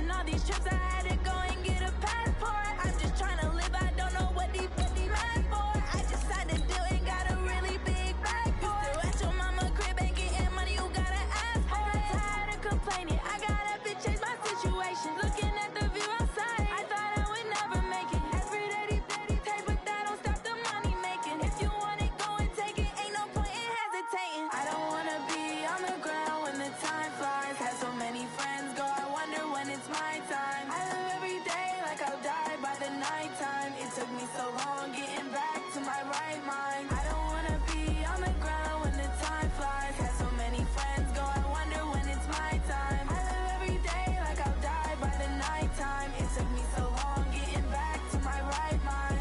And all these trips I had to go and get a passport. I'm just trying to live, I don't know what these mad for. I just signed a deal and got a really big bag for it. You still at your mama crib and getting money, you gotta ask for it. I'm tired of complaining, I gotta change my situation. Looking at the view outside, I thought I would never make it. Every day they take, but that don't stop the money making. If you want it, go and take it, ain't no point in hesitating. I don't wanna be on the ground when the time flies. Had so many friends go, I wonder when it's my time. I live every day like I'll die by the nighttime. It took me so long getting back to my right mind. I don't wanna be on the ground when the time flies. Had so many friends go, I wonder when it's my time. I live every day like I'll die by the nighttime. It took me so long getting back to my right mind.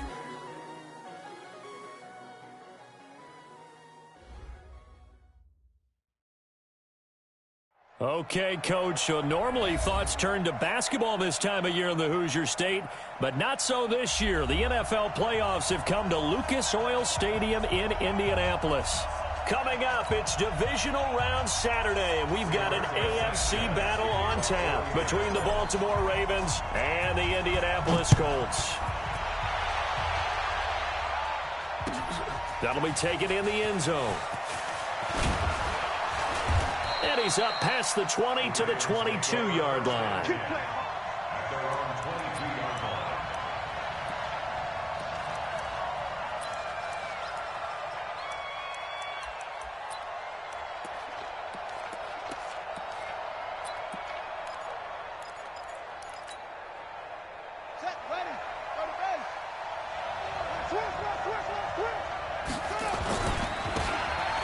Okay, Coach, so normally thoughts turn to basketball this time of year in the Hoosier State, but not so this year. The NFL playoffs have come to Lucas Oil Stadium in Indianapolis. Coming up, it's divisional round Saturday, and we've got an AFC battle on tap between the Baltimore Ravens and the Indianapolis Colts. That'll be taken in the end zone. And he's up past the 20 to the 22-yard line.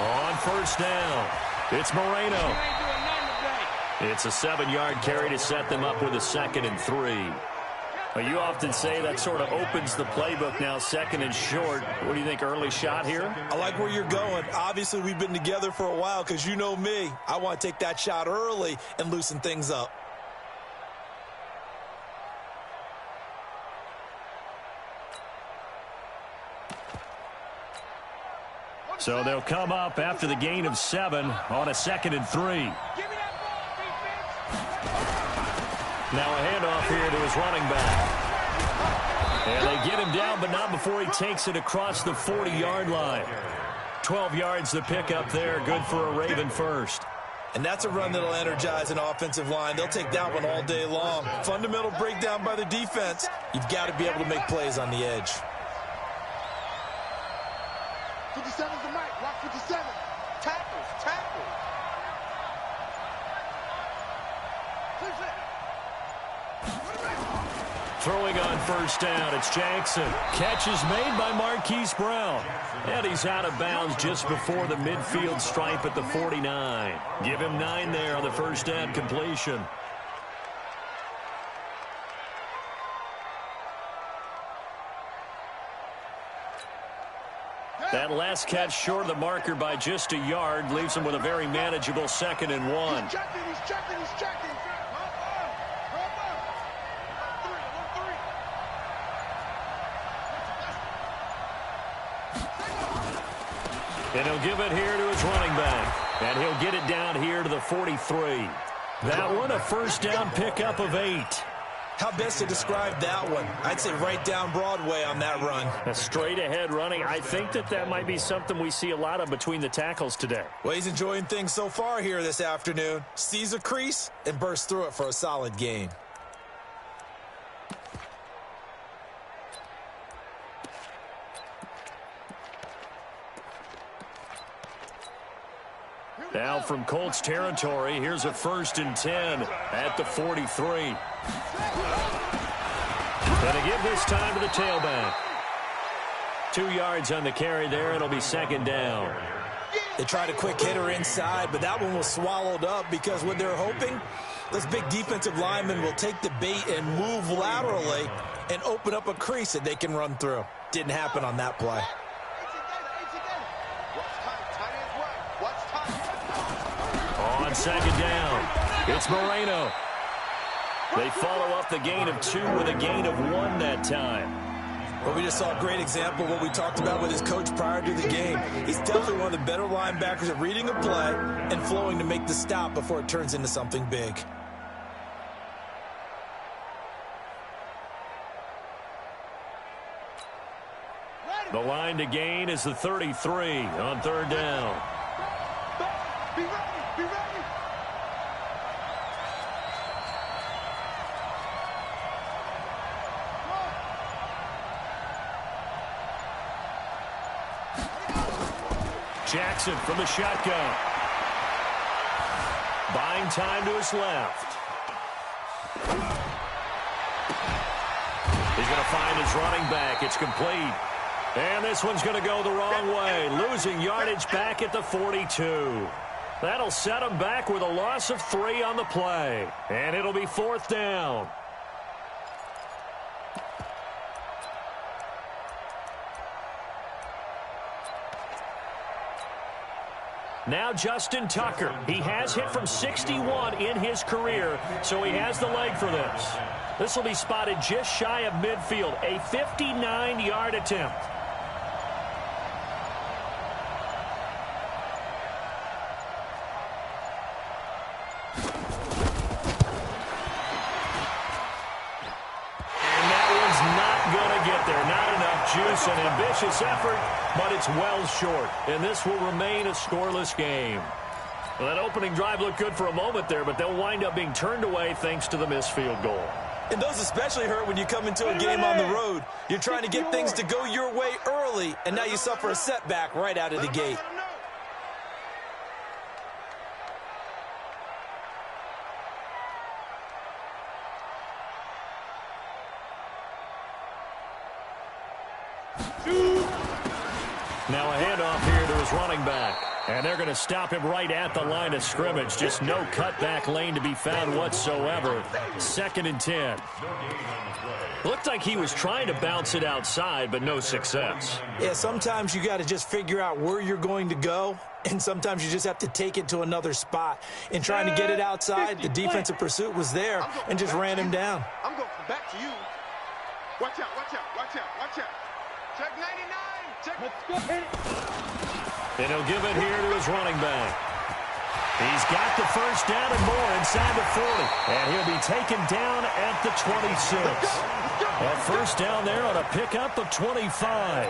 On first down, it's Moreno. It's a 7-yard carry to set them up with a 2nd and 3. Well, you often say that sort of opens the playbook now, 2nd and short. What do you think, early shot here? I like where you're going. Obviously, we've been together for a while because you know me. I want to take that shot early and loosen things up. So they'll come up after the gain of 7 on a 2nd and 3. Now a handoff here to his running back. And they get him down, but not before he takes it across the 40-yard line. 12 yards to pick up there. Good for a Raven first. And that's a run that'll energize an offensive line. They'll take that one all day long. Fundamental breakdown by the defense. You've got to be able to make plays on the edge. 57's the mic. Watch 57. Tackles. Throwing on first down, it's Jackson. Catch is made by Marquise Brown. And he's out of bounds just before the midfield stripe at the 49. Give him 9 there on the first down completion. That last catch short of the marker by just a yard leaves him with a very manageable 2nd and 1. He's checking. And he'll give it here to his running back. And he'll get it down here to the 43. That one, a first down pickup of 8. How best to describe that one? I'd say right down Broadway on that run. A straight-ahead running. I think that might be something we see a lot of between the tackles today. Well, he's enjoying things so far here this afternoon. Sees a crease and bursts through it for a solid gain. Now from Colts territory, here's a 1st and 10 at the 43. And to give this time to the tailback. 2 yards on the carry there. It'll be 2nd down. They tried a quick hitter inside, but that one was swallowed up because what they're hoping, those big defensive linemen will take the bait and move laterally and open up a crease that they can run through. Didn't happen on that play. On 2nd down, it's Moreno. They follow up the gain of 2 with a gain of 1 that time. Well, we just saw a great example of what we talked about with his coach prior to the game. He's definitely one of the better linebackers at reading a play and flowing to make the stop before it turns into something big. The line to gain is the 33 on third down. Be ready, be ready. Jackson from the shotgun. Buying time to his left. He's going to find his running back. It's complete. And this one's going to go the wrong way, losing yardage back at the 42. That'll set him back with a loss of 3 on the play. And it'll be fourth down. Now Justin Tucker. He has hit from 61 in his career, so he has the leg for this. This will be spotted just shy of midfield, a 59-yard attempt. And that one's not going to get there. Not enough juice, an ambitious effort, but it's well short. And this will remain a scoreless game. Well, that opening drive looked good for a moment there, but they'll wind up being turned away thanks to the missed field goal. And those especially hurt when you come into a game on the road. You're trying to get things to go your way early, and now you suffer a setback right out of the gate. Now a handoff here to his running back. And they're going to stop him right at the line of scrimmage. Just no cutback lane to be found whatsoever. 2nd and 10. Looked like he was trying to bounce it outside, but no success. Yeah, sometimes you got to just figure out where you're going to go, and sometimes you just have to take it to another spot. In trying to get it outside, the defensive pursuit was there and just ran him down. I'm going back to you. Watch out, watch out, watch out, watch out. Check 99. Check. Let's go. Hit it. And he'll give it here to his running back. He's got the first down and more inside the 40. And he'll be taken down at the 26. A first down there on a pickup of 25.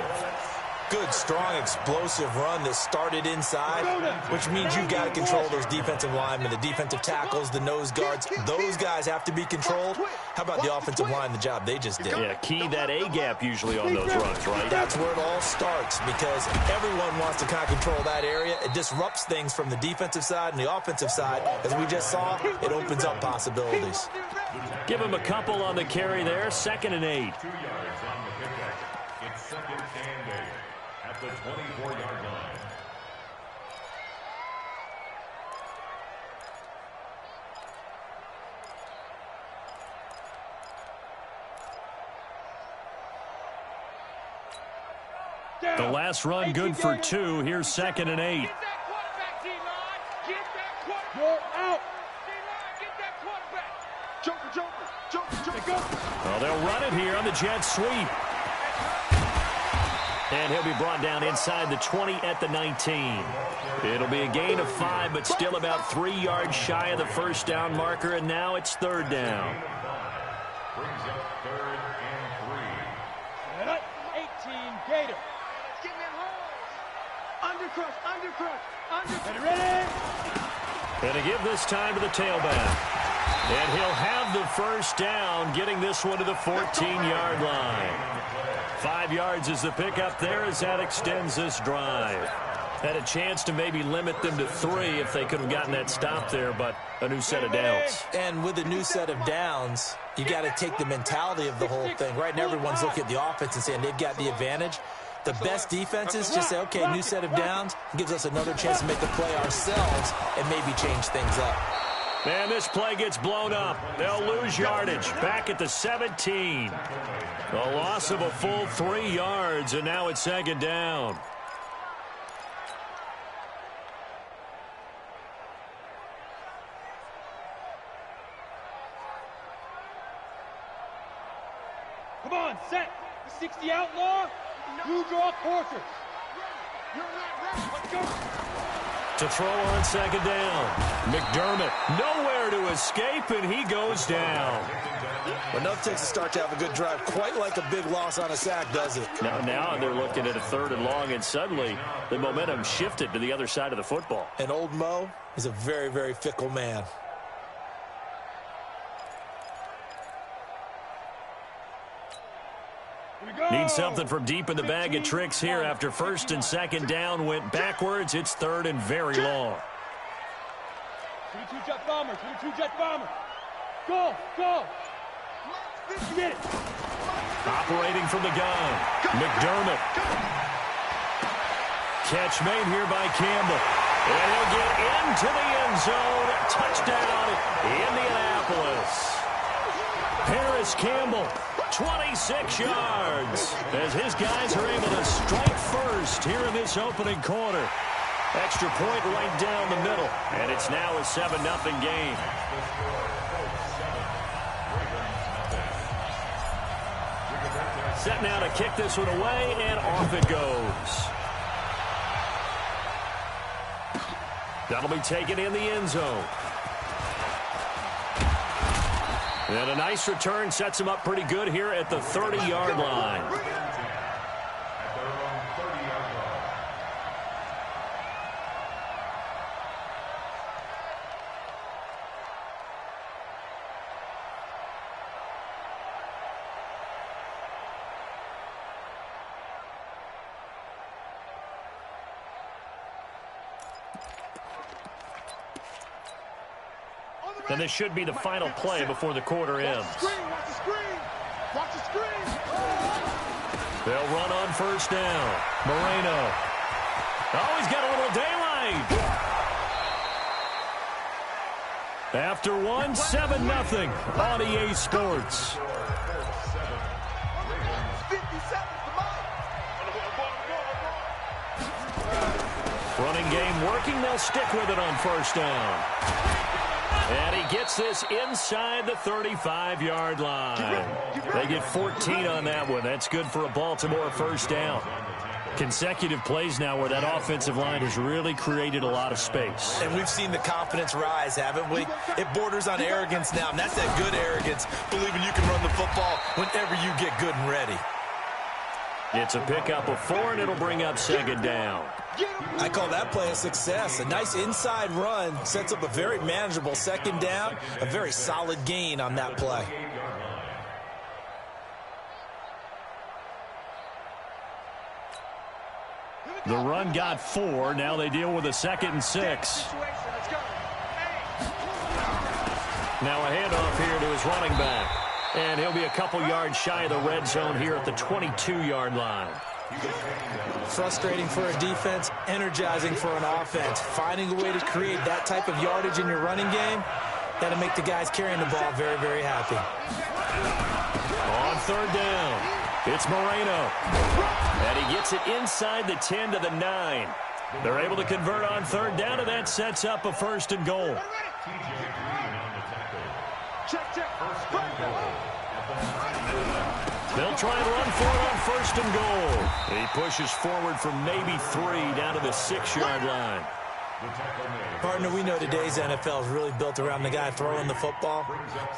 Good, strong, explosive run that started inside, which means you've got to control those defensive linemen, the defensive tackles, the nose guards. Those guys have to be controlled. How about the offensive line, the job they just did? Yeah, key that A-gap usually on those runs, right? That's where it all starts, because everyone wants to kind of control that area. It disrupts things from the defensive side and the offensive side. As we just saw, it opens up possibilities. Give him a couple on the carry there. 2nd and 8. It's 2nd and 8 at the 24-yard line. The last run good for 2. Here's 2nd and 8. Get that quarterback, D-line. Get that quarterback. You're out. D-line, get that quarterback. Joker, Joker, Joker, Joker. Go. Well, they'll run it here on the jet sweep. And he'll be brought down inside the 20 at the 19. It'll be a gain of 5, but still about 3 yards shy of the first down marker, and now it's 3rd down. Brings up 3rd and 3. 18 Gator. Let's get in that hole. Undercrush, undercrush, undercrush. Ready? And to give this time to the tailback. And he'll have the first down, getting this one to the 14-yard line. 5 yards is the pickup there as that extends this drive. Had a chance to maybe limit them to 3 if they could have gotten that stop there, but a new set of downs. And with a new set of downs, you got to take the mentality of the whole thing. Right now, everyone's looking at the offense and saying they've got the advantage. The best defenses just say, okay, new set of downs, gives us another chance to make the play ourselves and maybe change things up. And this play gets blown up. They'll lose yardage back at the 17. A loss of a full 3 yards, and now it's 2nd down. Come on, set. The 60 outlaw. You draw quarters. You're not ready. Let's go. To throw on 2nd down. McDermott nowhere to escape, and he goes down. Enough takes to start to have a good drive, quite like a big loss on a sack, does it? Now they're looking at a 3rd and long, and suddenly the momentum shifted to the other side of the football. And old Mo is a very, very fickle man. Need something from deep in the bag of tricks here after 1st and 2nd down went backwards. It's 3rd and very long. 22 jet bomber, 22 jet bomber. Go, go. Get it. Operating from the gun, McDermott. Catch made here by Campbell. And he'll get into the end zone. Touchdown, Indianapolis. Paris Campbell, 26 yards, as his guys are able to strike first here in this opening quarter. Extra point right down the middle, and it's now a 7-0 game. Set now to kick this one away, and off it goes. That'll be taken in the end zone. And a nice return sets him up pretty good here at the 30-yard line. And this should be the final play before the quarter ends. Watch the screen. Watch the screen. They'll run on 1st down. Moreno. Oh, he's got a little daylight. After one, 7-0 on EA Sports. 50 seconds to Running game working. They'll stick with it on 1st down. And he gets this inside the 35-yard line. They get 14 on that one. That's good for a Baltimore 1st down. Consecutive plays now where that offensive line has really created a lot of space. And we've seen the confidence rise, haven't we? It borders on arrogance now, and that's that good arrogance, believing you can run the football whenever you get good and ready. It's a pickup of 4, and it'll bring up 2nd down. I call that play a success. A nice inside run sets up a very manageable 2nd down, a very solid gain on that play. The run got 4. Now they deal with a 2nd and 6. Now a handoff here to his running back. And he'll be a couple yards shy of the red zone here at the 22-yard line. Frustrating for a defense, energizing for an offense. Finding a way to create that type of yardage in your running game, that'll make the guys carrying the ball very, very happy. On 3rd down, it's Moreno. And he gets it inside the 10 to the 9. They're able to convert on 3rd down, and that sets up a 1st and goal. They'll try and run for it on 1st and goal. He pushes forward from maybe 3 down to the 6-yard line. Partner, we know today's NFL is really built around the guy throwing the football.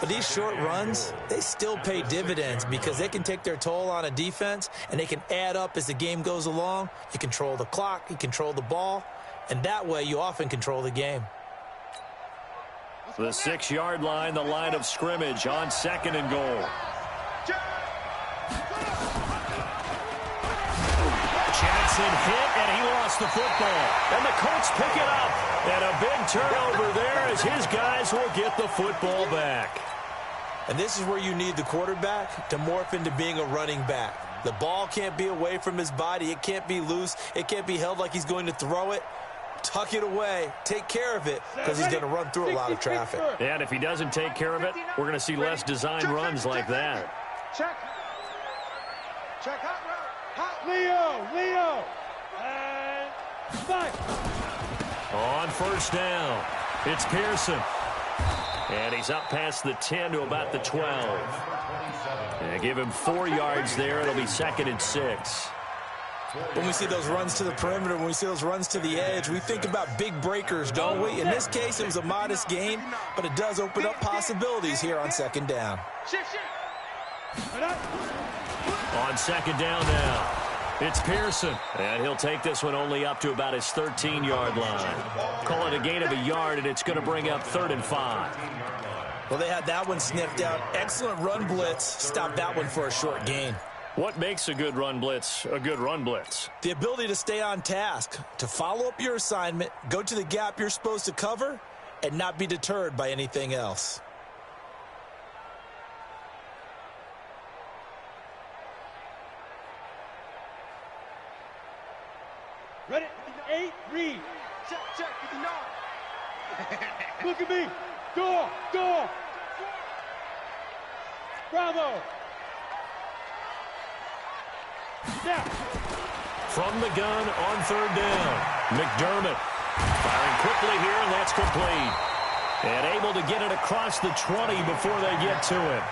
But these short runs, they still pay dividends because they can take their toll on a defense, and they can add up as the game goes along. You control the clock, you control the ball, and that way you often control the game. The 6-yard line, the line of scrimmage on 2nd and goal. Jackson hit, and he lost the football. And the Colts pick it up. And a big turnover there as his guys will get the football back. And this is where you need the quarterback to morph into being a running back. The ball can't be away from his body. It can't be loose. It can't be held like he's going to throw it. Tuck it away. Take care of it because he's going to run through a lot of traffic. And if he doesn't take care of it, we're going to see less design runs like that. Check. Check hot route. Hot Leo. And fight. On 1st down, it's Pearson. And he's up past the 10 to about the 12. And give him 4 yards there. It'll be 2nd and 6. When we see those runs to the perimeter, when we see those runs to the edge, we think about big breakers, don't we? In this case, it was a modest gain, but it does open up possibilities here on second down. On second down now, it's Pearson, and he'll take this one only up to about his 13-yard line. Call it a gain of a yard, and it's going to bring up 3rd and 5. Well, they had that one sniffed out. Excellent run blitz. Stopped that one for a short gain. What makes a good run blitz a good run blitz? The ability to stay on task, to follow up your assignment, go to the gap you're supposed to cover, and not be deterred by anything else. Ready? 8, read. Check, 59. Look at me. Door. Bravo. Now. From the gun on 3rd down, McDermott firing quickly here, and that's complete. And able to get it across the 20 before they get to it.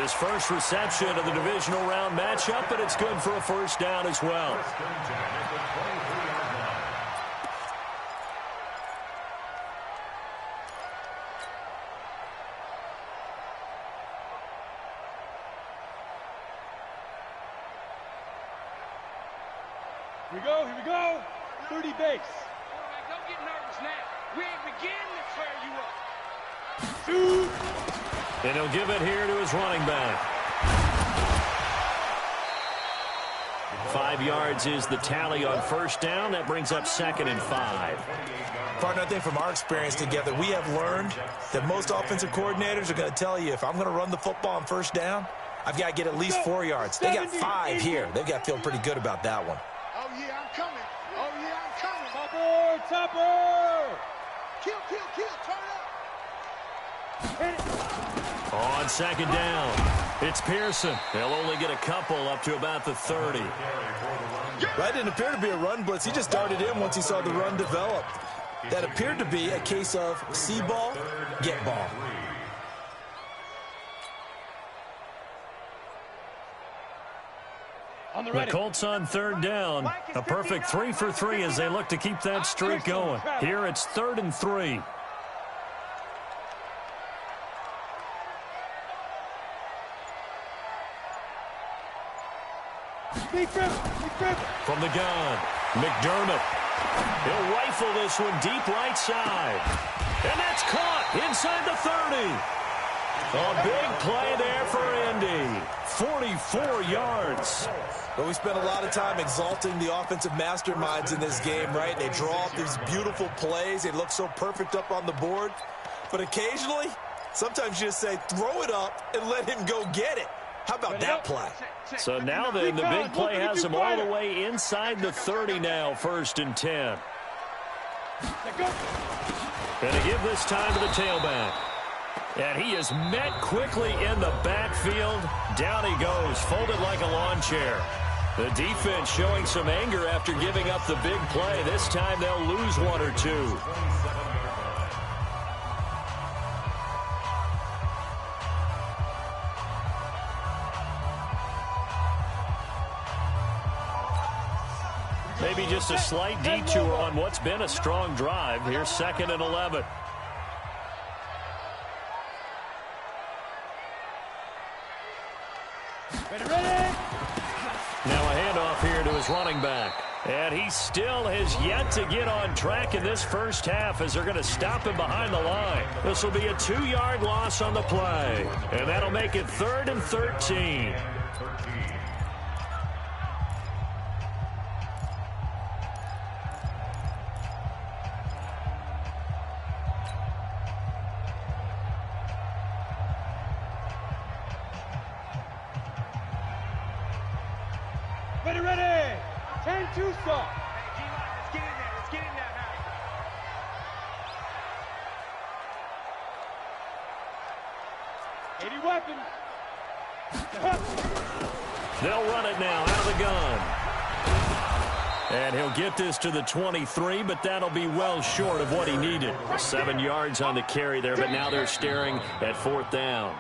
His first reception of the divisional round matchup, but it's good for a first down as well. Here we go. 30 base. Don't get nervous now. We ain't beginning to tear you up. Shoot. And he'll give it here to his running back. 5 yards is the tally on first down. That brings up 2nd and 5. Partner, I think from our experience together, we have learned that most offensive coordinators are going to tell you, if I'm going to run the football on first down, I've got to get at least 4 yards. They got 5 here. They've got to feel pretty good about that one. Oh, yeah, I'm coming. Topper. Kill. Turn up. On second down, it's Pearson. They'll only get a couple up to about the 30. That didn't appear to be a run blitz. He just darted in once he saw the run develop. That appeared to be a case of see ball, get ball. The Colts on 3rd down. A perfect 3 for 3 as they look to keep that streak going. Here it's 3rd and 3. From the gun, McDermott. He'll rifle this one deep right side. And that's caught inside the 30. A big play there for Indy. 44 yards. But we spent a lot of time exalting the offensive masterminds in this game, right? They draw up these beautiful plays. They look so perfect up on the board. But occasionally, sometimes you just say, throw it up and let him go get it. How about that play? So now then, the big play has him all the way inside the 30 now, 1st and 10. Going to give this time to the tailback. And he is met quickly in the backfield. Down he goes, folded like a lawn chair. The defense showing some anger after giving up the big play. This time they'll lose 1 or 2. Maybe just a slight detour on what's been a strong drive. Here's 2nd and 11. Now a handoff here to his running back. And he still has yet to get on track in this first half as they're going to stop him behind the line. This will be a 2-yard loss on the play. And that'll make it 3rd and 13. Ready. 10-2 stop. Hey, G-Line, let's get in there now. Weapon. They'll run it now out of the gun. And he'll get this to the 23, but that'll be well short of what he needed. 7 yards on the carry there, but now they're staring at 4th down.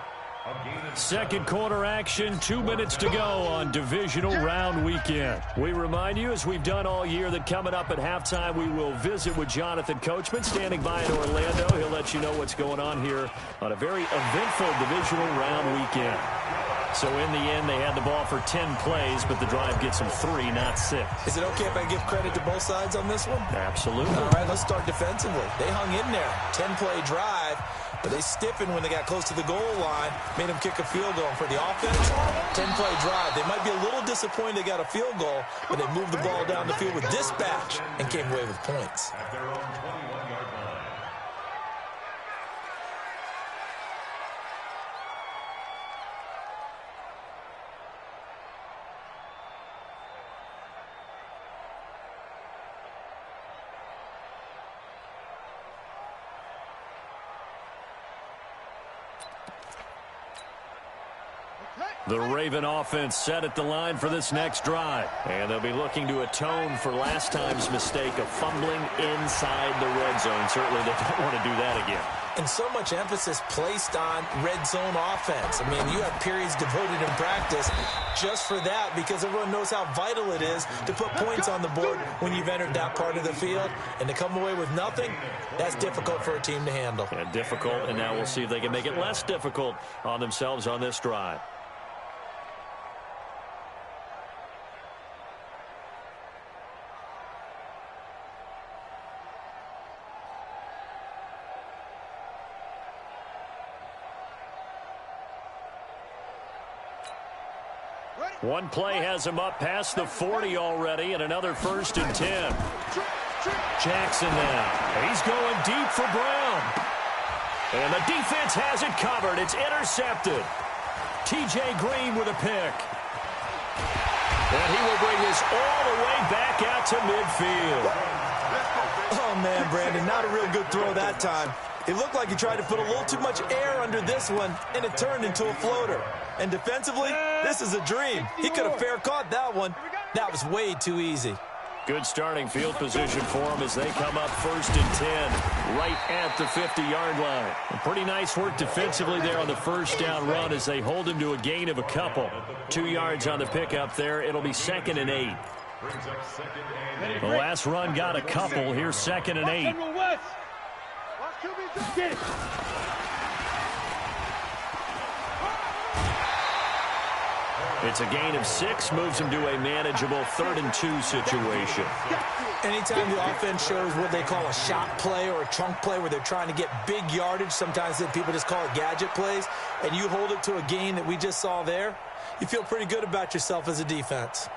Second quarter action, 2 minutes to go on divisional round weekend. We remind you, as we've done all year, that coming up at halftime, we will visit with Jonathan Coachman standing by in Orlando. He'll let you know what's going on here on a very eventful divisional round weekend. So in the end, they had the ball for 10 plays, but the drive gets them 3, not 6. Is it okay if I give credit to both sides on this one? Absolutely. All right, let's start defensively. They hung in there. 10-play drive, but they stiffened when they got close to the goal line, made them kick a field goal. For the offense, 10-play drive. They might be a little disappointed they got a field goal, but they moved the ball down the field with dispatch and came away with points. At their own 21-yard line. The Raven offense set at the line for this next drive. And they'll be looking to atone for last time's mistake of fumbling inside the red zone. Certainly they don't want to do that again. And so much emphasis placed on red zone offense. I mean, you have periods devoted in practice just for that because everyone knows how vital it is to put points on the board when you've entered that part of the field. And to come away with nothing, that's difficult for a team to handle. Yeah, difficult, and now we'll see if they can make it less difficult on themselves on this drive. One play has him up past the 40 already, and another 1st and 10. Jackson now. He's going deep for Brown. And the defense has it covered. It's intercepted. T.J. Green with a pick. And he will bring this all the way back out to midfield. Oh, man, Brandon, not a real good throw that time. It looked like he tried to put a little too much air under this one, and it turned into a floater. And defensively, this is a dream. He could have fair caught that one. That was way too easy. Good starting field position for them as they come up 1st and 10 right at the 50-yard line. Pretty nice work defensively there on the first down run as they hold him to a gain of a couple. 2 yards on the pickup there. It'll be 2nd and 8. The last run got a couple. Here's 2nd and 8. Get it. It's a gain of 6, moves him to a manageable 3rd and 2 situation. Anytime the offense shows what they call a shot play or a chunk play where they're trying to get big yardage, sometimes people just call it gadget plays, and you hold it to a gain that we just saw there, you feel pretty good about yourself as a defense.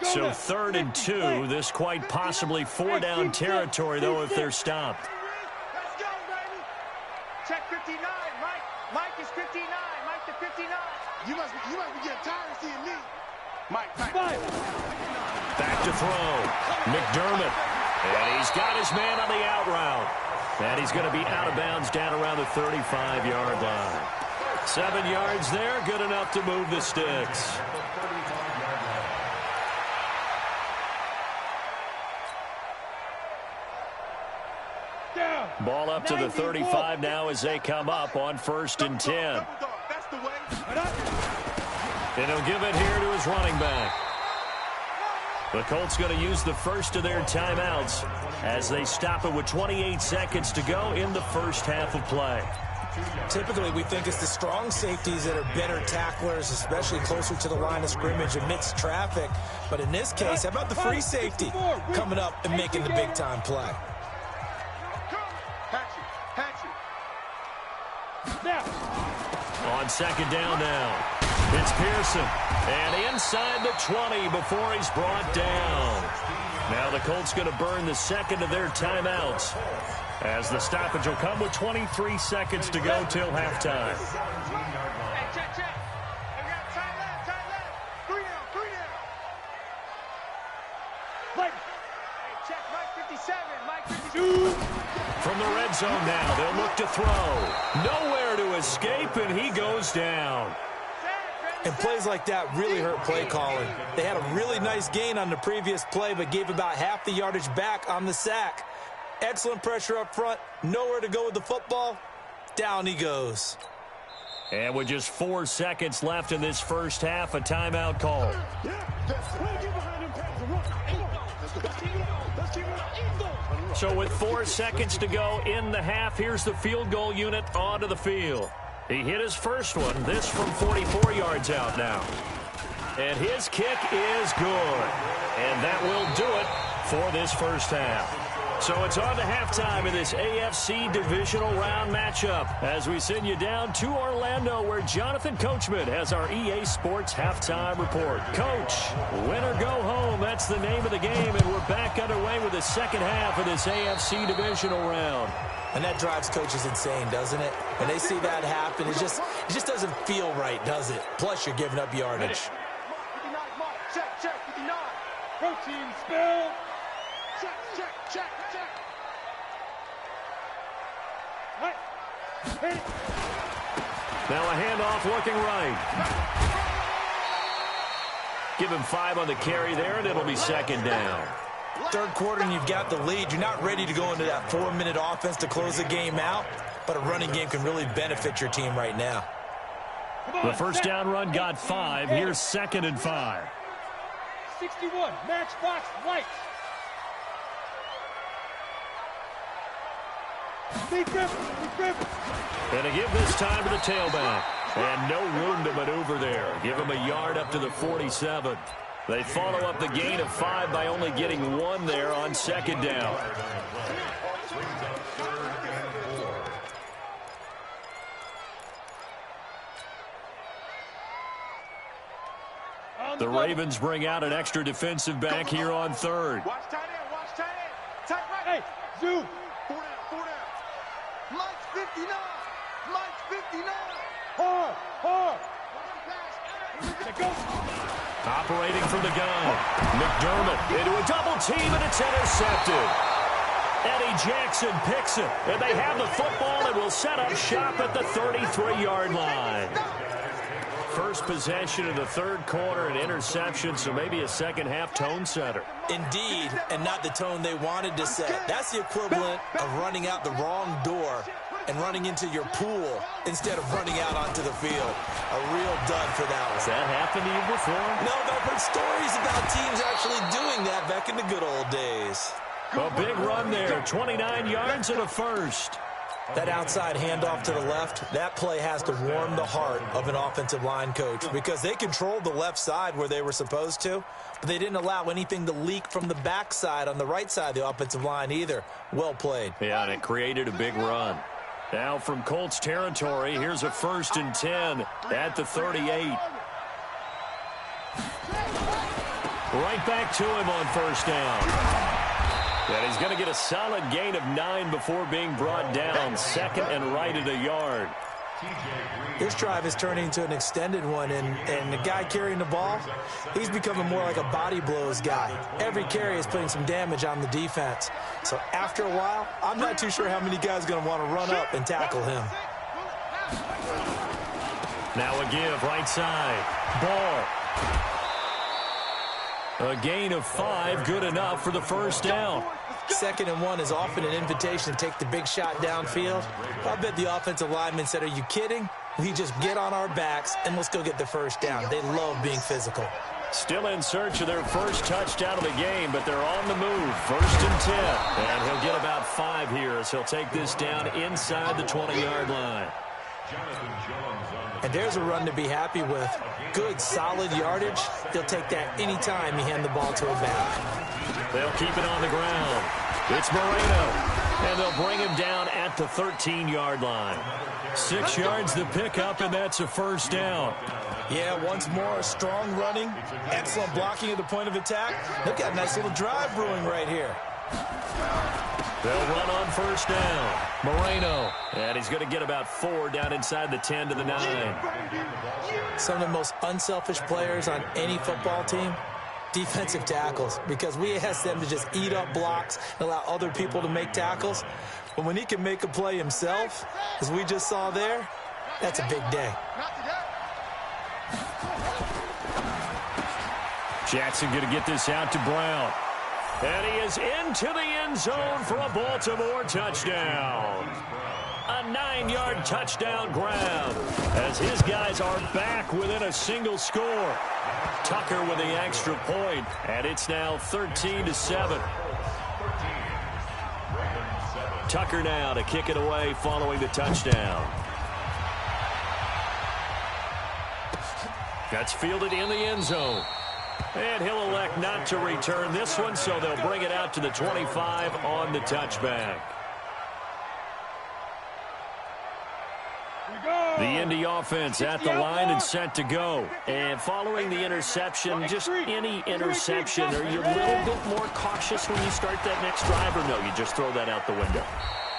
So 3rd and 2, this quite possibly 4-down territory, though, if they're stopped. Let's go, baby. Check 59, Mike. Mike is 59. Mike to 59. You must be getting tired of seeing me. Mike. Back to throw. McDermott. And he's got his man on the out route. And he's going to be out of bounds down around the 35-yard line. 7 yards there, good enough to move the sticks. Ball up to the 35 now as they come up on 1st and 10. And he'll give it here to his running back. The Colts going to use the first of their timeouts as they stop it with 28 seconds to go in the first half of play. Typically, we think it's the strong safeties that are better tacklers, especially closer to the line of scrimmage amidst traffic. But in this case, how about the free safety coming up and making the big-time play? On 2nd down now, it's Pearson. And inside the 20 before he's brought down. Now the Colts going to burn the 2nd of their timeouts as the stoppage will come with 23 seconds to go till halftime. Hey, check. We got time left. 3 down. Mike. Hey, check, Mike 57. Mike 52. From the red zone now, they'll look to throw. Nowhere to escape, and he goes down. And plays like that really hurt play calling. They had a really nice gain on the previous play, but gave about half the yardage back on the sack. Excellent pressure up front. Nowhere to go with the football. Down he goes. And with just 4 seconds left in this first half, a timeout call. So with 4 seconds to go in the half, here's the field goal unit onto the field. He hit his first one, this from 44 yards out now. And his kick is good. And that will do it for this first half. So it's on to halftime in this AFC divisional round matchup as we send you down to Orlando where Jonathan Coachman has our EA Sports halftime report. Coach, win or go home, that's the name of the game, and we're back underway with the second half of this AFC divisional round. And that drives coaches insane, doesn't it? When they see that happen, it just doesn't feel right, does it? Plus, you're giving up yardage. 59, check, 59. Protein spill. Check. Right. Hit. Now a handoff looking right. Give him 5 on the carry there, and it'll be second down. Third quarter, and you've got the lead. You're not ready to go into that 4-minute offense to close the game out, but a running game can really benefit your team right now. The first down run got 5. Here's 2nd and 5. 61, matchbox lights. Deep grip. And to give this time to the tailback. And no room to maneuver there. Give him a yard up to the 47. They follow up the gain of 5 by only getting 1 there on second down. The Ravens bring out an extra defensive back here on third. Watch tight end. Tight right. Hey, zoom. 4 down. Mike's 59. Hard. Operating from the gun. McDermott into a double team, and it's intercepted. Eddie Jackson picks it, and they have the football and will set up shop at the 33-yard line. First possession of the third quarter, an interception, so maybe a second-half tone setter. Indeed, and not the tone they wanted to set. That's the equivalent of running out the wrong door and running into your pool instead of running out onto the field. A real dud for that one. Has that happened to you before? No, but I've heard stories about teams actually doing that back in the good old days. A big run there, 29 yards and a first. That outside handoff to the left, that play has to warm the heart of an offensive line coach because they controlled the left side where they were supposed to, but they didn't allow anything to leak from the backside on the right side of the offensive line either. Well played. Yeah, and it created a big run. Now from Colts territory, here's a 1st and 10 at the 38. Right back to him on first down. And he's going to get a solid gain of 9 before being brought down. 2nd and right at a yard. This drive is turning into an extended one, and the guy carrying the ball, he's becoming more like a body blows guy. Every carry is putting some damage on the defense. So after a while, I'm not too sure how many guys are going to want to run up and tackle him. Now a give, right side. Ball. A gain of 5, good enough for the first down. 2nd and 1 is often an invitation to take the big shot downfield. I bet the offensive lineman said, are you kidding? We just get on our backs and let's go get the first down. They love being physical. Still in search of their first touchdown of the game, but they're on the move. 1st and 10. And he'll get about 5 here as he'll take this down inside the 20-yard line. And there's a run to be happy with. Good, solid yardage. They'll take that anytime you hand the ball to a back. They'll keep it on the ground. It's Moreno. And they'll bring him down at the 13-yard line. 6 yards the pickup, and that's a first down. Yeah, once more, strong running, excellent blocking at the point of attack. They've got a nice little drive brewing right here. They'll run on first down. Moreno. And he's going to get about 4 down inside the 10 to the 9. Some of the most unselfish players on any football team, defensive tackles, because we ask them to just eat up blocks and allow other people to make tackles. But when he can make a play himself, as we just saw there, that's a big day. Jackson going to get this out to Brown. And he is into the end zone for a Baltimore touchdown. A 9-yard touchdown grab as his guys are back within a single score. Tucker with the extra point, and it's now 13-7. Tucker now to kick it away following the touchdown. That's fielded in the end zone. And he'll elect not to return this one, so they'll bring it out to the 25 on the touchback. The Indy offense at the line and set to go. And following the interception, just any interception, are you a little bit more cautious when you start that next drive, or no, you just throw that out the window?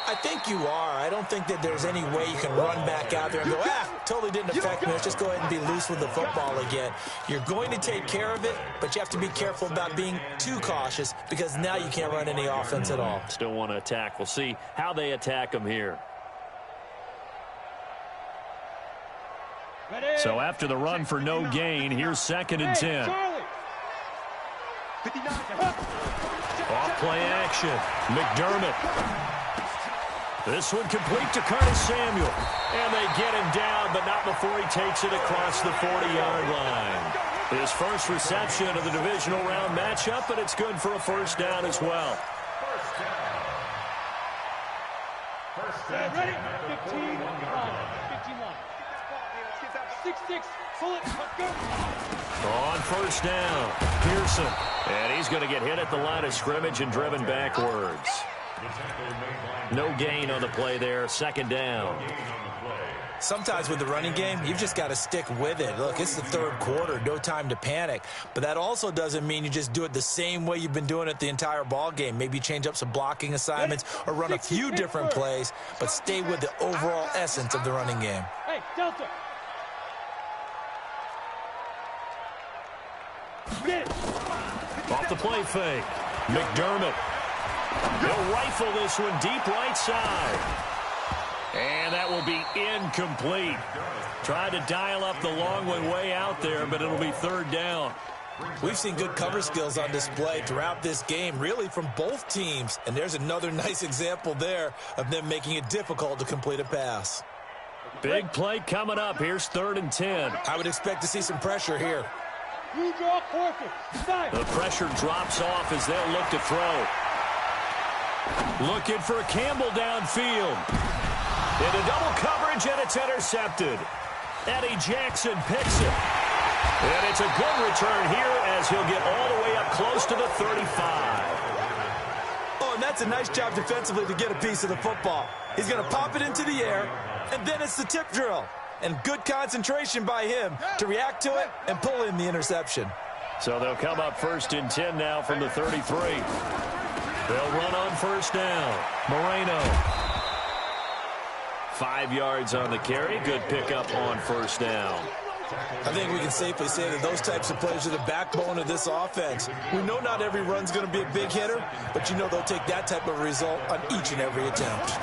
I think you are. I don't think that there's any way you can run back out there and go, totally didn't affect me. Let's just go ahead and be loose with the football again. You're going to take care of it, but you have to be careful about being too cautious because now you can't run any offense at all. Still want to attack. We'll see how they attack them here. So after the run for no gain, here's 2nd and 10. Off play action. McDermott. This one complete to Curtis Samuel. And they get him down, but not before he takes it across the 40-yard line. His first reception of the divisional round matchup, but it's good for a first down as well. Ready? 15, 51. 6-6, pull it, let's go. On first down, Pearson. And he's going to get hit at the line of scrimmage and driven backwards. No gain on the play there, 2nd down. Sometimes with the running game, you've just got to stick with it. Look, it's the 3rd quarter, no time to panic. But that also doesn't mean you just do it the same way you've been doing it the entire ball game. Maybe change up some blocking assignments or run a few different plays, but stay with the overall essence of the running game. Hey, Delta. Off the play fake. McDermott. He'll rifle this one deep right side. And that will be incomplete. Tried to dial up the long one way out there, but it'll be 3rd down. We've seen good cover skills on display throughout this game, really from both teams. And there's another nice example there of them making it difficult to complete a pass. Big play coming up. Here's 3rd and 10. I would expect to see some pressure here. The pressure drops off as they'll look to throw. Looking for Campbell downfield. Into double coverage, and it's intercepted. Eddie Jackson picks it. And it's a good return here as he'll get all the way up close to the 35. Oh, and that's a nice job defensively to get a piece of the football. He's going to pop it into the air, and then it's the tip drill. And good concentration by him to react to it and pull in the interception. So they'll come up 1st and 10 now from the 33. They'll run on 1st down. Moreno. 5 yards on the carry. Good pickup on 1st down. I think we can safely say that those types of plays are the backbone of this offense. We know not every run's going to be a big hitter, but you know they'll take that type of result on each and every attempt.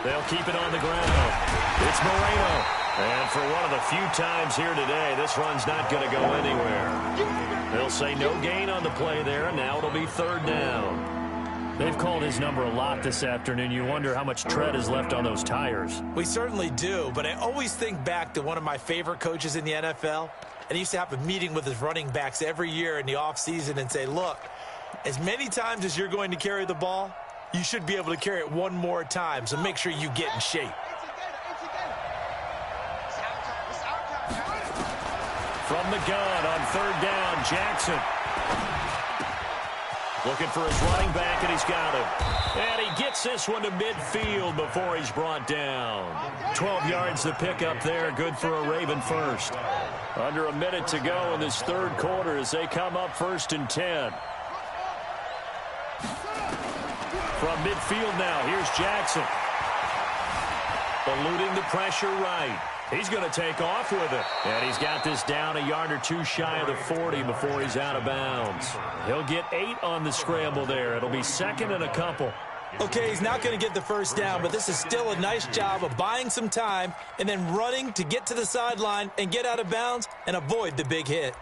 They'll keep it on the ground. It's Moreno. And for one of the few times here today, this run's not going to go anywhere. They'll say no gain on the play there, and now it'll be 3rd down. They've called his number a lot this afternoon. You wonder how much tread is left on those tires. We certainly do, but I always think back to one of my favorite coaches in the NFL, and he used to have a meeting with his running backs every year in the offseason and say, look, as many times as you're going to carry the ball, you should be able to carry it one more time, so make sure you get in shape. From the gun on 3rd down, Jackson. Looking for his running back, and he's got him. And he gets this one to midfield before he's brought down. 12 yards to pick up there. Good for a Raven first. Under a minute to go in this 3rd quarter as they come up 1st and 10. From midfield now, here's Jackson. Eluding the pressure right. He's going to take off with it. And he's got this down a yard or two shy of the 40 before he's out of bounds. He'll get 8 on the scramble there. It'll be 2nd and a couple. Okay, he's not going to get the first down, but this is still a nice job of buying some time and then running to get to the sideline and get out of bounds and avoid the big hit.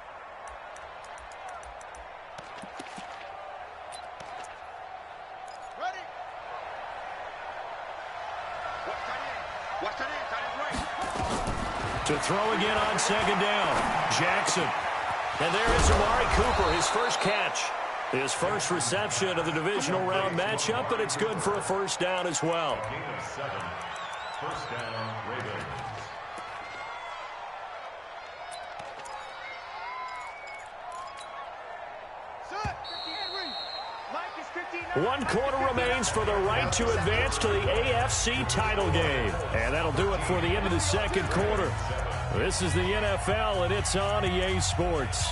To throw again on second down. Jackson. And there is Amari Cooper, his first catch. His first reception of the divisional round matchup, but it's good for a first down as well. Gain of 7. First down, Ravens. One quarter remains for the right to advance to the AFC title game. And that'll do it for the end of the second quarter. This is the NFL, and it's on EA Sports.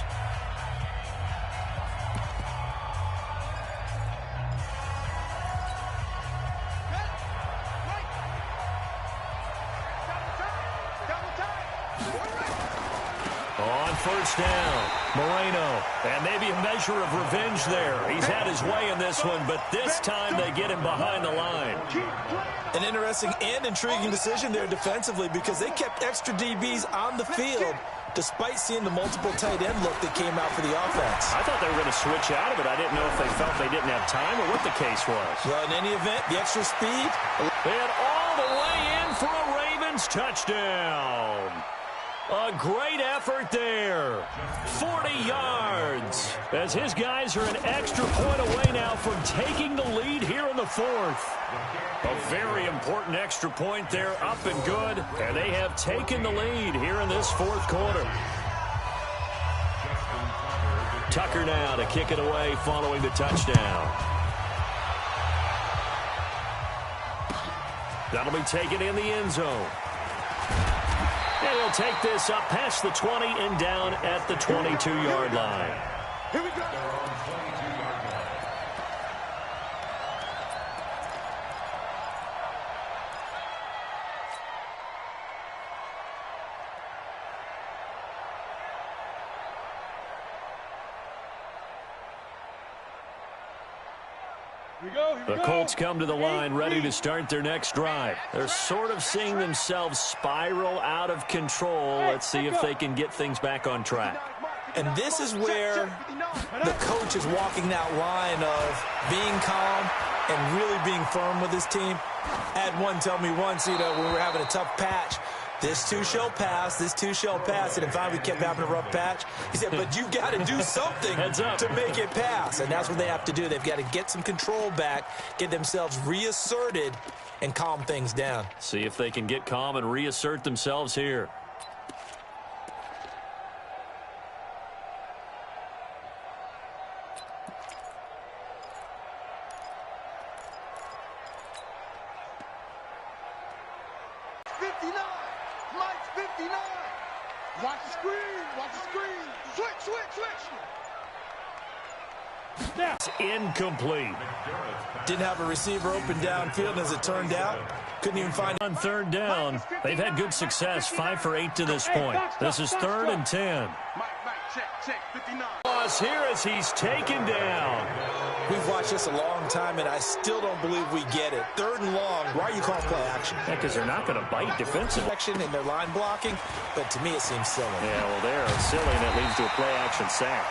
On first down, Moreno, and maybe a measure of revenge there. He's had his way in this one, but this time they get him behind the line. An interesting and intriguing decision there defensively because they kept extra DBs on the field despite seeing the multiple tight end look that came out for the offense. I thought they were going to switch out of it. I didn't know if they felt they didn't have time or what the case was. Well, in any event, the extra speed. And all the way in for a Ravens touchdown. A great effort there. 40 yards. As his guys are an extra point away now from taking the lead here in the fourth. A very important extra point there, up and good. And they have taken the lead here in this fourth quarter. Tucker now to kick it away following the touchdown. That'll be taken in the end zone. And he'll take this up past the 20 and down at the 22-yard line. Here we go. The Colts come to the line ready to start their next drive. They're sort of seeing themselves spiral out of control. Let's see if they can get things back on track. And this is where the coach is walking that line of being calm and really being firm with his team. I had one tell me once, when we were having a tough patch, this too shall pass, this too shall pass. And finally we kept having a rough patch. He said, but you've got to do something to make it pass. And that's what they have to do. They've got to get some control back, get themselves reasserted, and calm things down. See if they can get calm and reassert themselves here. Watch the screen. Watch the screen. Switch. That's incomplete. Didn't have a receiver open downfield, as it turned out. Couldn't even find on third down. They've had good success, 5 for 8 to this point. This is 3rd and 10. Check, 59. Loss here as he's taken down. We've watched this a long time, and I still don't believe we get it. 3rd and long. Why are you calling play action? Yeah, because they're not going to bite defensively. Action in their line blocking, but to me it seems silly. Yeah, well, they're silly, and it leads to a play action sack.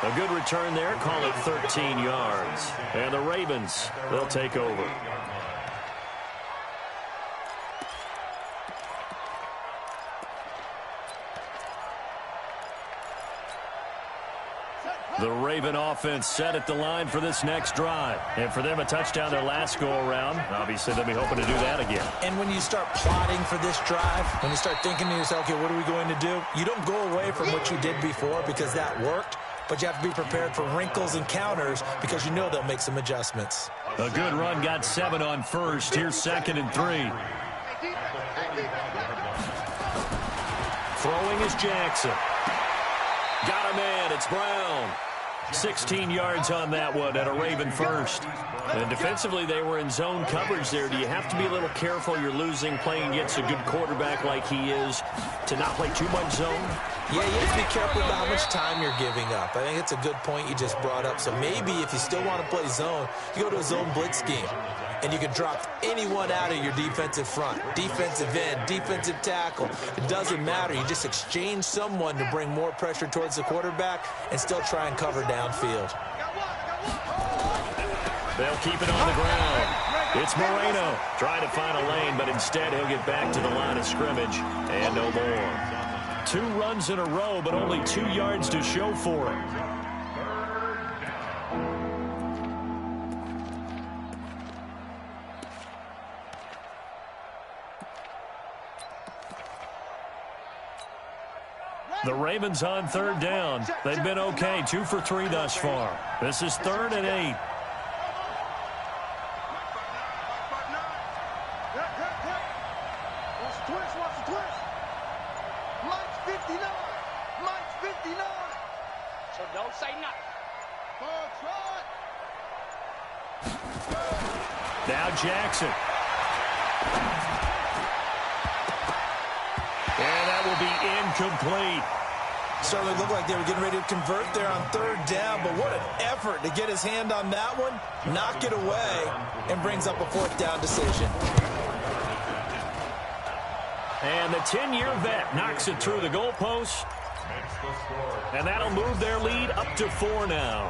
A good return there, call it 13 yards. And the Ravens, they'll take over. The Raven offense set at the line for this next drive. And for them, a touchdown their last go-around. Obviously, they'll be hoping to do that again. And when you start plotting for this drive, when you start thinking to yourself, okay, what are we going to do? You don't go away from what you did before because that worked, but you have to be prepared for wrinkles and counters because you know they'll make some adjustments. A good run got 7 on first. Here's 2nd and 3. Throwing is Jackson. Got a man. It's Brown. 16 yards on that one at a Raven first. And defensively, they were in zone coverage there. Do you have to be a little careful? You're losing, playing against a good quarterback like he is, to not play too much zone? Yeah, you have to be careful about how much time you're giving up. I think it's a good point you just brought up. So maybe if you still want to play zone, you go to a zone blitz scheme. And you can drop anyone out of your defensive front, defensive end, defensive tackle. It doesn't matter. You just exchange someone to bring more pressure towards the quarterback and still try and cover downfield. They'll keep it on the ground. It's Moreno trying to find a lane, but instead he'll get back to the line of scrimmage and no more. 2 runs in a row, but only 2 yards to show for it. The Ravens on 3rd down. They've been okay, 2 for 3 thus far. This is 3rd and 8. So don't say nothing. Now Jackson. And that will be incomplete. Certainly looked like they were getting ready to convert there on 3rd down, but what an effort to get his hand on that one, knock it away, and brings up a 4th down decision. And the 10-year vet knocks it through the goalpost. And that'll move their lead up to 4 now.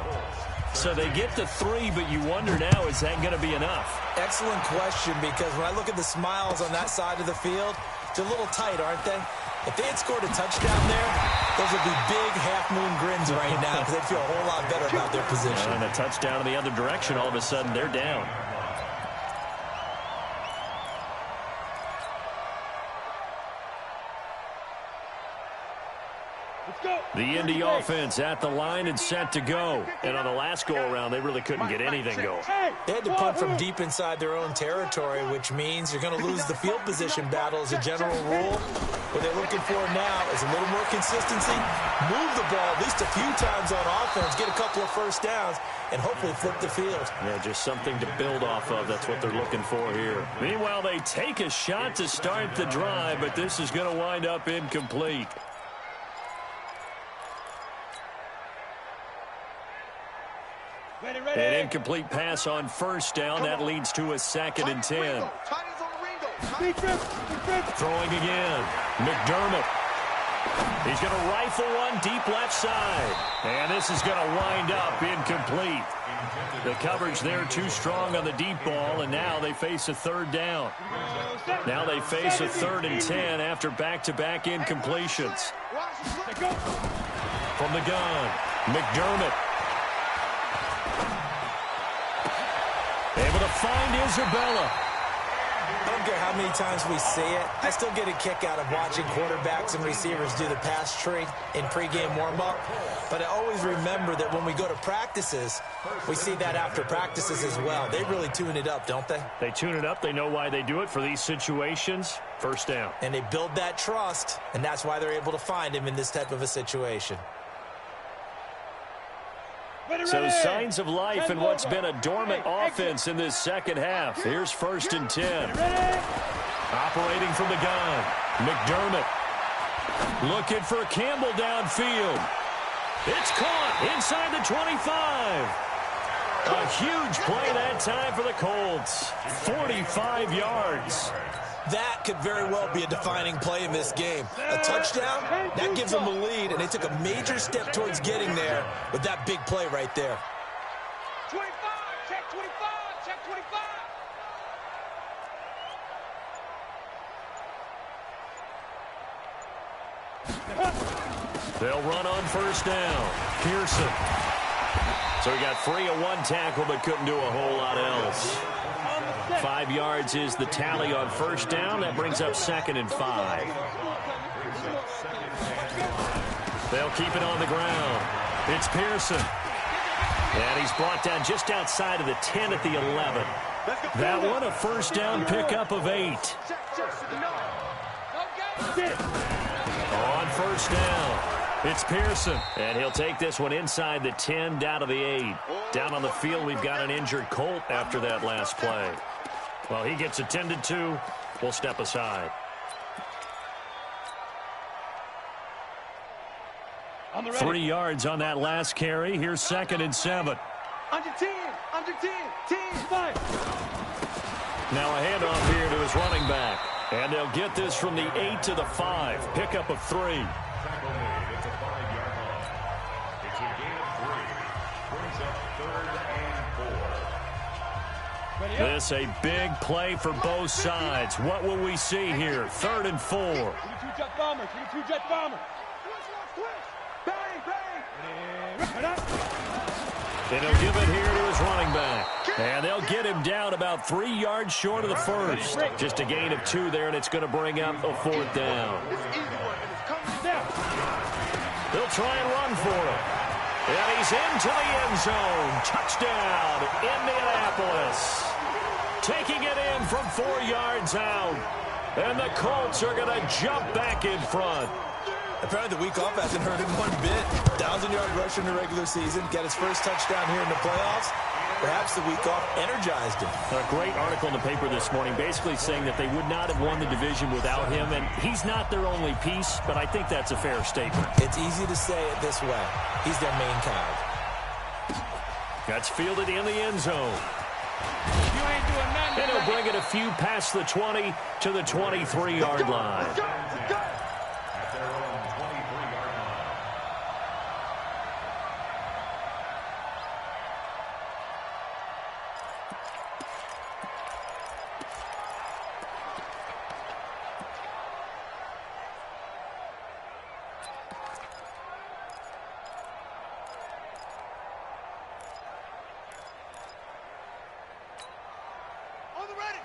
So they get to 3, but you wonder now, is that going to be enough? Excellent question, because when I look at the smiles on that side of the field, they're a little tight, aren't they? If they had scored a touchdown there, those would be big half-moon grins right now because they'd feel a whole lot better about their position. And a touchdown in the other direction, all of a sudden they're down. The Indy offense at the line and set to go. And on the last go-around, they really couldn't get anything going. They had to punt from deep inside their own territory, which means you're going to lose the field position battle as a general rule. What they're looking for now is a little more consistency, move the ball at least a few times on offense, get a couple of first downs, and hopefully flip the field. Yeah, just something to build off of. That's what they're looking for here. Meanwhile, they take a shot to start the drive, but this is going to wind up incomplete. An incomplete pass on 1st down. That leads to a 2nd and 10. Throwing again. McDermott. He's going to rifle one deep left side. And this is going to wind up incomplete. The coverage there too strong on the deep ball, and now they face a 3rd down. Now they face a 3rd and 10 after back-to-back incompletions. From the gun, McDermott. Able to find Isabella. I don't care how many times we see it. I still get a kick out of watching quarterbacks and receivers do the pass tree in pregame warm-up. But I always remember that when we go to practices, we see that after practices as well. They really tune it up, don't they? They tune it up. They know why they do it for these situations. 1st down. And they build that trust, and that's why they're able to find him in this type of a situation. So signs of life in what's been a dormant offense in this 2nd half. Here's 1st and 10. Operating from the gun. McDermott. Looking for Campbell downfield. It's caught inside the 25. A huge play that time for the Colts. 45 yards. That could very well be a defining play in this game. A touchdown, that gives them a lead, and they took a major step towards getting there with that big play right there. 25, check 25, check 25. They'll run on 1st down. Pearson. So he got free of 1 tackle, but couldn't do a whole lot else. 5 yards is the tally on 1st down. That brings up 2nd and 5. They'll keep it on the ground. It's Pearson. And he's brought down just outside of the 10 at the 11. That one a 1st down pickup of 8. On 1st down. It's Pearson, and he'll take this one inside the 10, down to the 8. Down on the field, we've got an injured Colt after that last play. Well, he gets attended to. We'll step aside. On 3 yards on that last carry. Here's 2nd and 7. Under 10, 10, 5. Now a handoff here to his running back. And they'll get this from the 8 to the 5. Pickup of 3. This a big play for both sides. What will we see here? 3rd and 4. 22 jet bomber. 22 jet bomber. And he'll give it here to his running back. And they'll get him down about 3 yards short of the first. Just a gain of 2 there, and it's going to bring up a 4th down. They'll try and run for it. And he's into the end zone. Touchdown, Indianapolis. Taking it in from 4 yards out. And the Colts are going to jump back in front. Apparently the week off hasn't hurt him one bit. 1,000-yard rush in the regular season. Got his first touchdown here in the playoffs. Perhaps the week off energized him. A great article in the paper this morning basically saying that they would not have won the division without him. And he's not their only piece, but I think that's a fair statement. It's easy to say it this way. He's their main cog. That's fielded in the end zone. And he'll bring it a few past the 20 to the 23-yard line.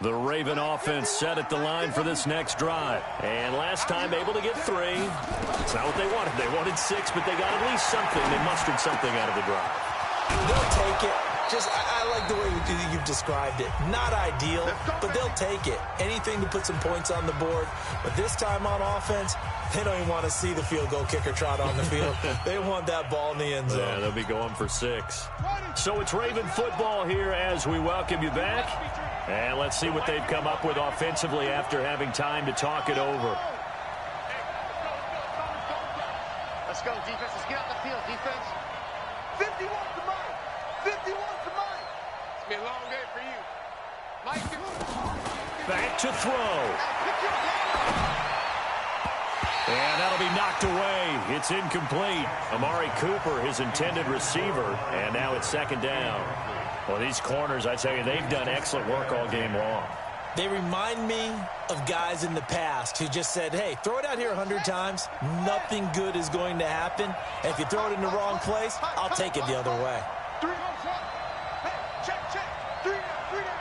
The Raven offense set at the line for this next drive. And last time able to get 3. It's not what they wanted. They wanted 6, but they got at least something. They mustered something out of the drive. They'll take it. I like the way you've described it. Not ideal, but they'll take it. Anything to put some points on the board. But this time on offense, they don't even want to see the field goal kicker trot on the field. They want that ball in the end zone. Yeah, they'll be going for 6. So it's Raven football here as we welcome you back. And let's see what they've come up with offensively after having time to talk it over. Let's go, defense. Let's get out the field, defense. 51 to Mike. 51 to Mike. It's been a long day for you. Mike. Back to throw. And that'll be knocked away. It's incomplete. Amari Cooper, his intended receiver. And now it's 2nd down. Well, these corners, I tell you, they've done excellent work all game long. They remind me of guys in the past who just said, hey, throw it out here 100 times. Nothing good is going to happen. And if you throw it in the wrong place, I'll take it the other way. 3 on 1. Hey, check. 3 down, 3 down.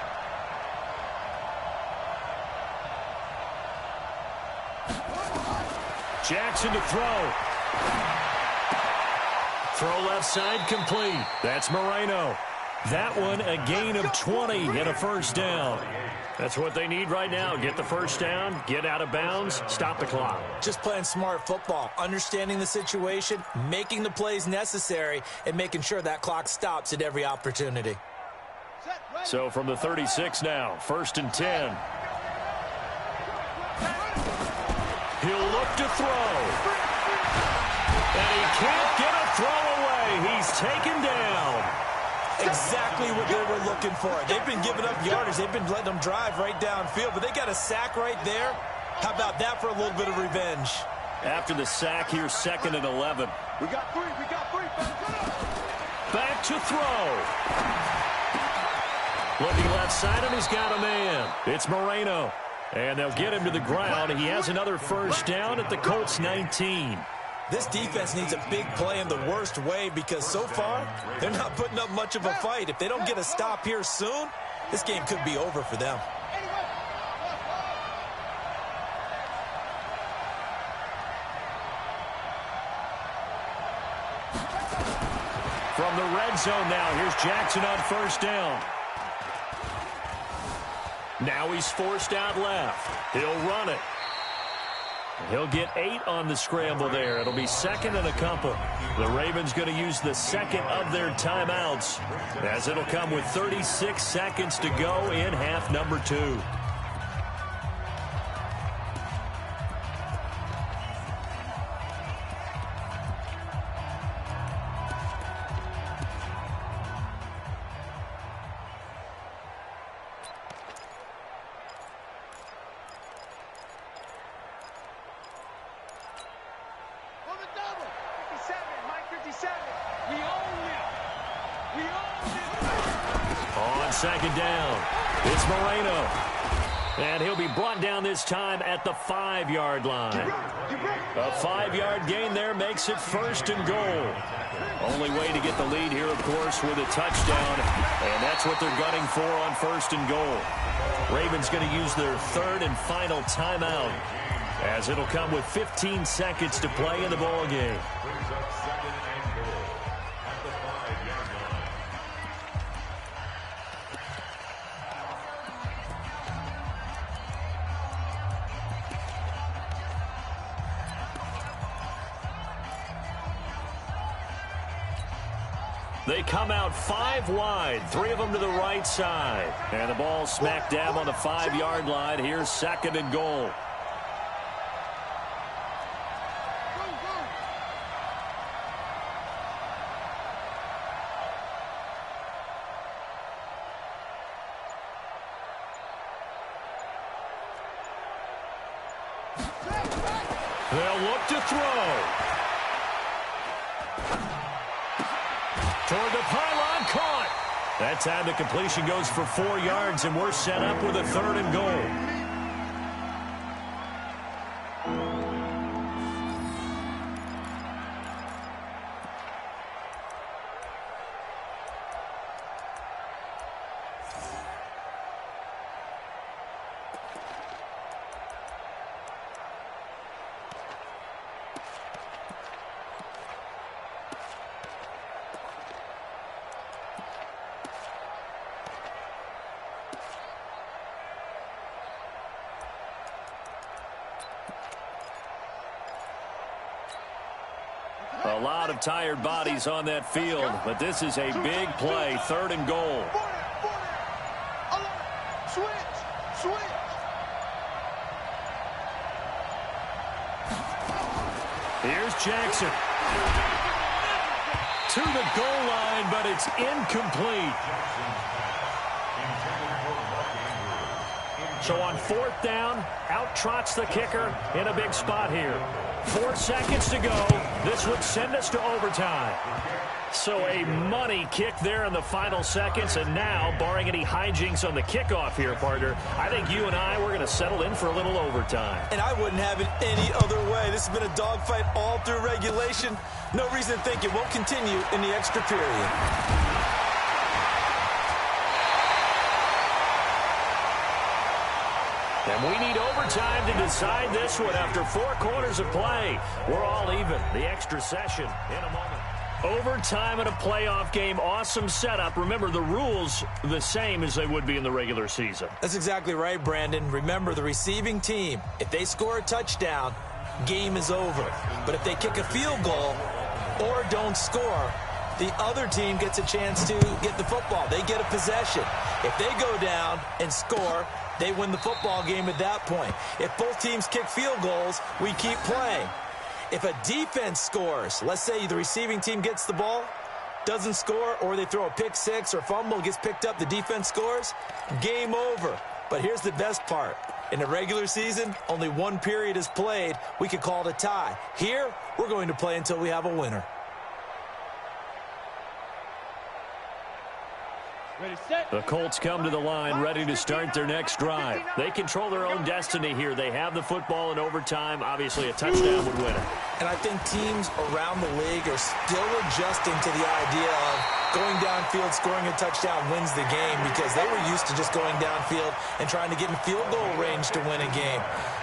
Jackson to throw. Throw left side complete. That's Moreno. That one a gain of 20 and a 1st down. That's what they need right now. Get the 1st down, get out of bounds, stop the clock. Just playing smart football, understanding the situation, making the plays necessary, and making sure that clock stops at every opportunity. So from the 36 now, 1st and 10. He'll look to throw. And he can't get a throw away. He's taken down. Exactly what they were looking for. They've been giving up yardage. They've been letting them drive right downfield, but they got a sack right there. How about that for a little bit of revenge? After the sack, here's 2nd and 11. We got 3. Back to throw. Looking left side, and he's got a man. It's Moreno. And they'll get him to the ground. He has another 1st down at the Colts 19. This defense needs a big play in the worst way because so far, they're not putting up much of a fight. If they don't get a stop here soon, this game could be over for them. From the red zone now, here's Jackson on 1st down. Now he's forced out left. He'll run it. He'll get 8 on the scramble there. It'll be 2nd and a couple. The Ravens going to use the 2nd of their timeouts as it'll come with 36 seconds to go in half number 2. On 2nd down. It's Moreno. And he'll be brought down this time at the 5-yard line. A 5-yard gain there makes it 1st and goal. Only way to get the lead here, of course, with a touchdown. And that's what they're gunning for on 1st and goal. Ravens going to use their 3rd and final timeout, as it'll come with 15 seconds to play in the ball game. They come out 5 wide, 3 of them to the right side. And the ball smack dab on the 5-yard line. Here's 2nd and goal. They'll look to throw. Toward the pylon, caught. That time the completion goes for 4 yards, and we're set up with a 3rd and goal. A lot of tired bodies on that field, but this is a big play, 3rd and goal. Here's Jackson. To the goal line, but it's incomplete. So on 4th down, out trots the kicker in a big spot here. 4 seconds to go. This would send us to overtime. So a money kick there in the final seconds, and now, barring any hijinks on the kickoff here, partner, I think you and I, we're going to settle in for a little overtime. And I wouldn't have it any other way. This has been a dogfight all through regulation. No reason to think it won't continue in the extra period. And we need overtime to decide this one after 4 quarters of play. We're all even. The extra session in a moment. Overtime in a playoff game. Awesome setup. Remember, the rules the same as they would be in the regular season. That's exactly right, Brandon. Remember, the receiving team, if they score a touchdown, game is over. But if they kick a field goal or don't score, the other team gets a chance to get the football. They get a possession. If they go down and score, they win the football game at that point. If both teams kick field goals, we keep playing. If a defense scores, let's say the receiving team gets the ball, doesn't score, or they throw a pick six or fumble, gets picked up, the defense scores, game over. But here's the best part. In the regular season, only 1 period is played. We could call it a tie. Here, we're going to play until we have a winner. The Colts come to the line ready to start their next drive. They control their own destiny here. They have the football in overtime. Obviously, a touchdown would win it. And I think teams around the league are still adjusting to the idea of going downfield, scoring a touchdown wins the game, because they were used to just going downfield and trying to get in field goal range to win a game.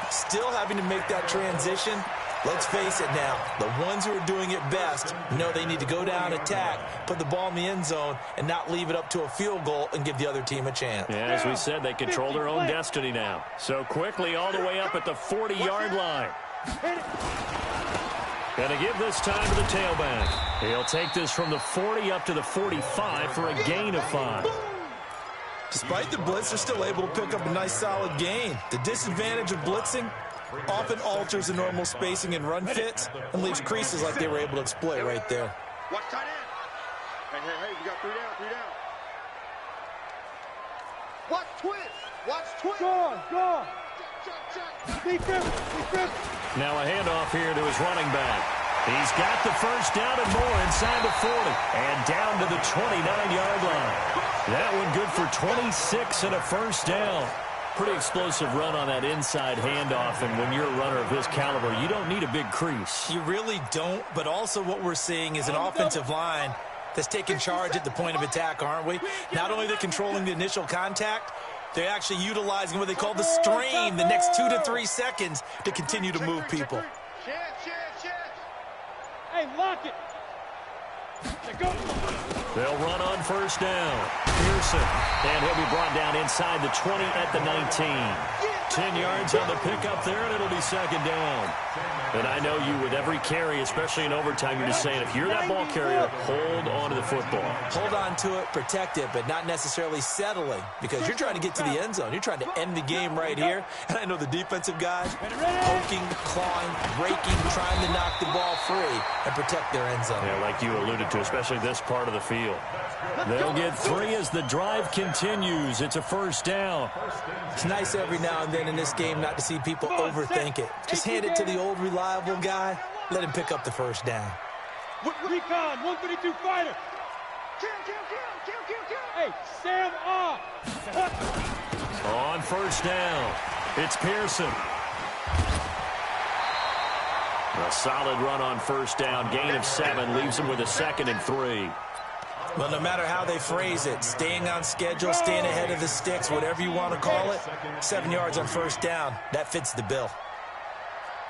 Still having to make that transition. Let's face it now, the ones who are doing it best know they need to go down, attack, put the ball in the end zone, and not leave it up to a field goal and give the other team a chance. Yeah, as we said, they control their own destiny now. So quickly all the way up at the 40-yard line. Going to give this time to the tailback. He'll take this from the 40 up to the 45 for a gain of 5. Despite the blitz, they're still able to pick up a nice solid gain. The disadvantage of blitzing often alters the normal spacing and run fits and leaves creases like they were able to exploit right there. Watch tight end. Hey, we got 3 down. Watch twist. Watch twist. Go on. Check. Defense. Now a handoff here to his running back. He's got the first down and more inside the 40 and down to the 29-yard line. That one good for 26 and a first down. Pretty explosive run on that inside handoff, and when you're a runner of his caliber, you don't need a big crease. You really don't, but also what we're seeing is an offensive line that's taking charge at the point of attack, aren't we? Not only are they controlling the initial contact, they're actually utilizing what they call the strain the next 2 to 3 seconds to continue to move people. Hey, lock it. Go. They'll run on first down. Pearson, and he'll be brought down inside the 20 at the 19. 10 yards on the pickup there, and it'll be second down. And I know you, with every carry, especially in overtime, you're just saying, if you're that ball carrier, hold on to the football. Hold on to it, protect it, but not necessarily settling, because you're trying to get to the end zone. You're trying to end the game right here. And I know the defensive guys poking, clawing, breaking, trying to knock the ball free and protect their end zone. Yeah, like you alluded to, especially this part of the field. They'll get 3 as the drive continues. It's a first down. It's nice every now and then in this game not to see people overthink it. Just hand it to the old reliable guy. Let him pick up the first down. Recon, 132 fighter. Hey, Sam off. On first down, it's Pearson. A solid run on first down. Gain of 7 leaves him with a 2nd and 3. Well, no matter how they phrase it, staying on schedule, staying ahead of the sticks, whatever you want to call it, 7 yards on first down, that fits the bill.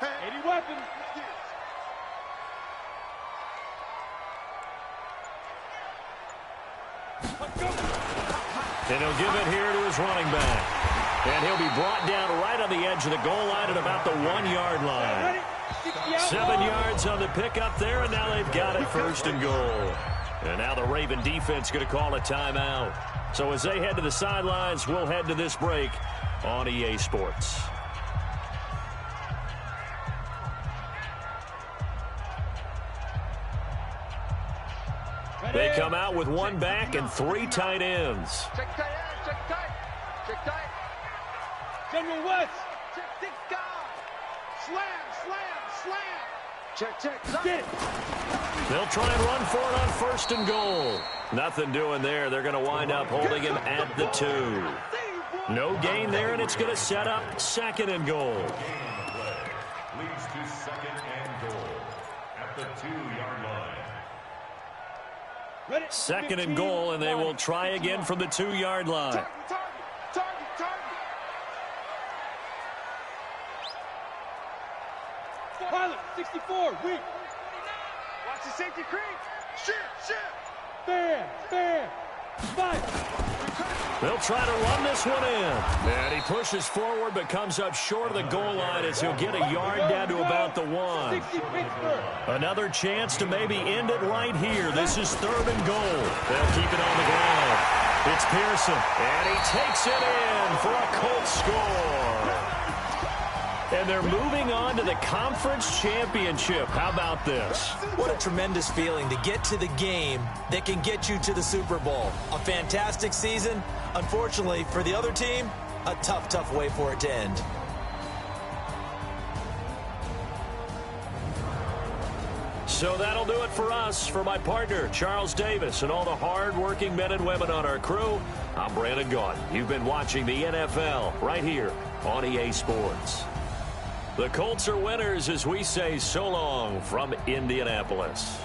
80 weapons. And he'll give it here to his running back. And he'll be brought down right on the edge of the goal line at about the 1-yard line. 7 yards on the pickup there, and now they've got it first and goal. And now the Raven defense going to call a timeout. So as they head to the sidelines, we'll head to this break on EA Sports. They come out with 1 back and 3 tight ends. Check tight end, check tight. Check tight. General West. Check guy. Slam. Check. Get it. They'll try and run for it on first and goal. Nothing doing there. They're going to wind up holding him at the 2. No gain there, and it's going to set up 2nd and goal. Leads to 2nd and goal at the 2-yard line. 2nd and goal, and they will try again from the 2-yard line. Target. Pilot, 64, weak. Watch the safety creep. Shit. Bam. Fight. They'll try to run this one in. And he pushes forward but comes up short of the goal line as he'll get a yard down to about the 1. 60 Pittsburgh. Another chance to maybe end it right here. This is 3rd and goal. They'll keep it on the ground. It's Pearson, and he takes it in for a Colts score. And they're moving on to the conference championship. How about this? What a tremendous feeling to get to the game that can get you to the Super Bowl. A fantastic season. Unfortunately, for the other team, a tough way for it to end. So that'll do it for us. For my partner, Charles Davis, and all the hard-working men and women on our crew, I'm Brandon Gaudin. You've been watching the NFL right here on EA Sports. The Colts are winners as we say so long from Indianapolis.